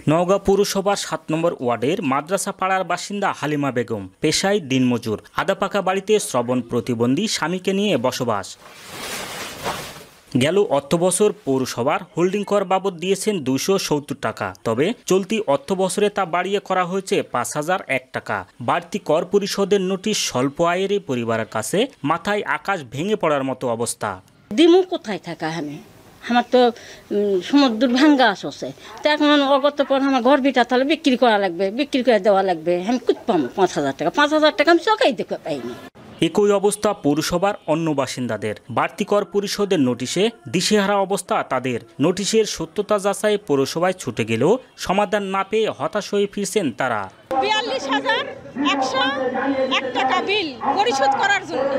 নওগাঁ পৌরসভার ৭ নম্বর ওয়ার্ডের মাদ্রাসা পাড়ার বাসিন্দা হালিমা বেগম পেশায় দিনমজুর। আদাপাকা বাড়িতে শ্রবণ প্রতিবন্ধী স্বামীকে নিয়ে বসবাস। গেল অর্থবছর পৌরসভার হোল্ডিং কর বাবদ দিয়েছেন ২৭০ টাকা, তবে চলতি অর্থবছরে তা বাড়িয়ে করা হয়েছে ৫,০০১ টাকা। বাড়তি কর পরিশোধের নোটিশ স্বল্প আয়ের এই পরিবারের কাছে মাথায় আকাশ ভেঙে পড়ার মতো অবস্থা। দিমু কোথায় থাকা আমার তো সমুদ্র ভাঙ্গা আসছে, তো এখন অগত পর আমার ঘর বিটা তাহলে বিক্রি করা লাগবে, বিক্রি করে দেওয়া লাগবে। আমি কুত পাবো ৫,০০০ টাকা, ৫,০০০ টাকা আমি চোখেই দেখতে পাইনি। একই অবস্থা পৌরসভার অন্য বাসিন্দাদের। বাড়তি কর পরিশোধের নোটিশে দিশেহারা অবস্থা তাদের। নোটিশের সত্যতা যাচাই পৌরসভায় ছুটে গেলেও সমাধান না পেয়ে হতাশ হয়ে ফিরছেন তারা। ৪২,১০১ টাকা বিল পরিশোধ করার জন্য,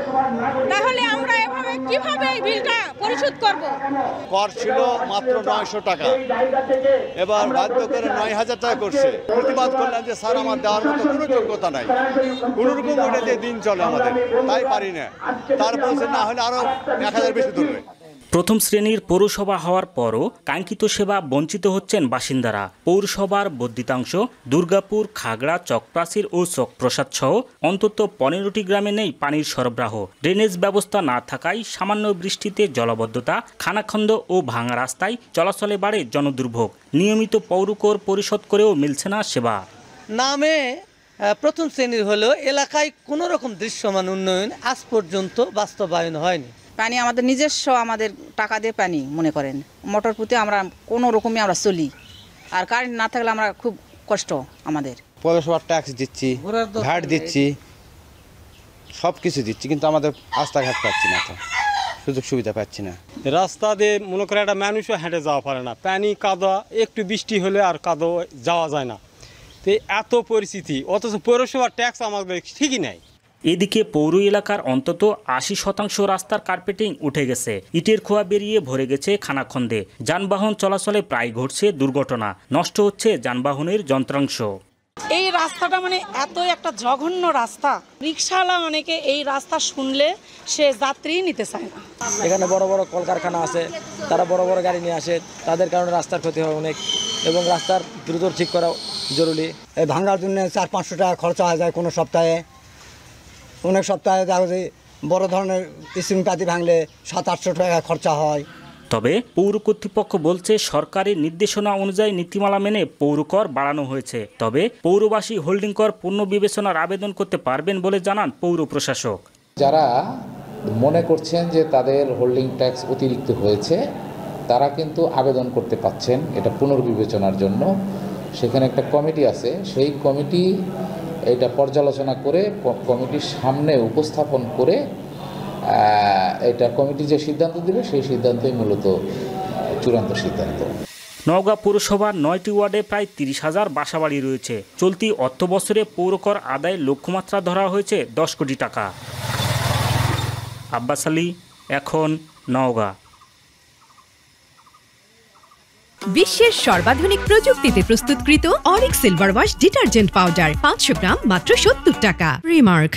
তাহলে আমরা এভাবে কিভাবে এই বিলটা পরিশোধ করব? কর ছিল মাত্র ৯০০ টাকা, এবার বাধ্য করে ৯,০০০ টাকা করছে। প্রতিবাদ করলাম যে স্যার আমার দেওয়ার মতো কোনো যোগ্যতা নাই, কোনোরকম ওইটা দিয়ে দিন চলে আমাদের, তাই পারি না। তারপর না হলে আরো ১,০০০ বেশি ধরবে। প্রথম শ্রেণীর পৌরসভা হওয়ার পরও কাঙ্ক্ষিত সেবা বঞ্চিত হচ্ছেন বাসিন্দারা। পৌরসভার বর্ধিতাংশ দুর্গাপুর, খাগড়া, চকপ্রাচীর ও চকপ্রসাদ সহ অন্তত ১৫টি গ্রামে নেই পানির সরবরাহ। ড্রেনেজ ব্যবস্থা না থাকায় সামান্য বৃষ্টিতে জলাবদ্ধতা, খানাখন্দ ও ভাঙা রাস্তায় চলাচলে বাড়ে জনদুর্ভোগ। নিয়মিত পৌরকর পরিশোধ করেও মিলছে না সেবা। নামে প্রথম শ্রেণীর হলেও এলাকায় কোনো রকম দৃশ্যমান উন্নয়ন আজ পর্যন্ত বাস্তবায়ন হয়নি। পানি আমাদের নিজস্ব, আমাদের টাকা দিয়ে পানি মনে করেন, মোটর পুঁতে আমরা কোনো রকমই আমরা চলি, আর কারেন্ট না থাকলে আমরা খুব কষ্ট আমাদের। পৌরসভার ট্যাক্স দিচ্ছি, ভ্যাট দিচ্ছি, সব কিছু দিচ্ছি, কিন্তু আমাদের রাস্তাঘাট পাচ্ছি না, তো সুযোগ সুবিধা পাচ্ছি না। রাস্তা দিয়ে মনে করে একটা মানুষও হেঁটে যাওয়া পারে না, পানি কাদা, একটু বৃষ্টি হলে আর কাদা যাওয়া যায় না। তো এত পরিস্থিতি, অথচ পৌরসভার ট্যাক্স আমাদের ঠিকই নেই। এদিকে পৌর এলাকার অন্তত ৮০% রাস্তার কার্পেটিং উঠে গেছে, ইটের খোয়া বেরিয়ে ভরে গেছে খানাখন্দে। যানবাহন চলাচলে প্রায় ঘটছে দুর্ঘটনা, নষ্ট হচ্ছে যানবাহনের যন্ত্রাংশ। এই রাস্তাটা মানে এত একটা জঘন্য রাস্তা, রিক্সাওয়ালা অনেকে এই রাস্তা শুনলে সে যাত্রী নিতে চায় না। এখানে বড় বড় কলকারখানা আছে, তারা বড় বড় গাড়ি নিয়ে আসে, তাদের কারণে রাস্তার ক্ষতি হয় অনেক, এবং রাস্তার দ্রুত ঠিক করা জরুরি। এই ভাঙার জন্য ৪-৫০০ টাকা খরচা হয়ে যায় কোনো সপ্তাহে, অনেক সপ্তাহে দেখা যায় বড় ধরনের স্প্রিংপাতি ভাঙলে ৭-৮০০ টাকা খরচা হয়। তবে পৌর কর্তৃপক্ষ বলছে সরকারি নির্দেশনা অনুযায়ী নীতিমালা মেনে পৌর কর বাড়ানো হয়েছে। তবে পৌরবাসী হোল্ডিং কর পুনর্বিবেচনার আবেদন করতে পারবেন বলে জানান পৌর প্রশাসক। যারা মনে করছেন যে তাদের হোল্ডিং ট্যাক্স অতিরিক্ত হয়েছে, তারা কিন্তু আবেদন করতে পাচ্ছেন এটা পুনর্বিবেচনার জন্য। সেখানে একটা কমিটি আছে, সেই কমিটি এটা পর্যালোচনা করে কমিটির সামনে উপস্থাপন করে এটা কমিটি যে সিদ্ধান্ত দেবে সেই সিদ্ধান্তই মূলত চূড়ান্ত সিদ্ধান্ত। নওগাঁ পৌরসভার ৯টি ওয়ার্ডে প্রায় ৩০,০০০ বাসাবাড়ি রয়েছে। চলতি অর্থবছরে পৌরকর আদায়ের লক্ষ্যমাত্রা ধরা হয়েছে ১০ কোটি টাকা। আব্বাস আলী, এখন নওগাঁ। বিশ্বের সর্বাধুনিক প্রযুক্তিতে প্রস্তুতকৃত Arik silver wash detergent powder ৫০০ গ্রাম মাত্র ৭০ টাকা। রিমার্ক।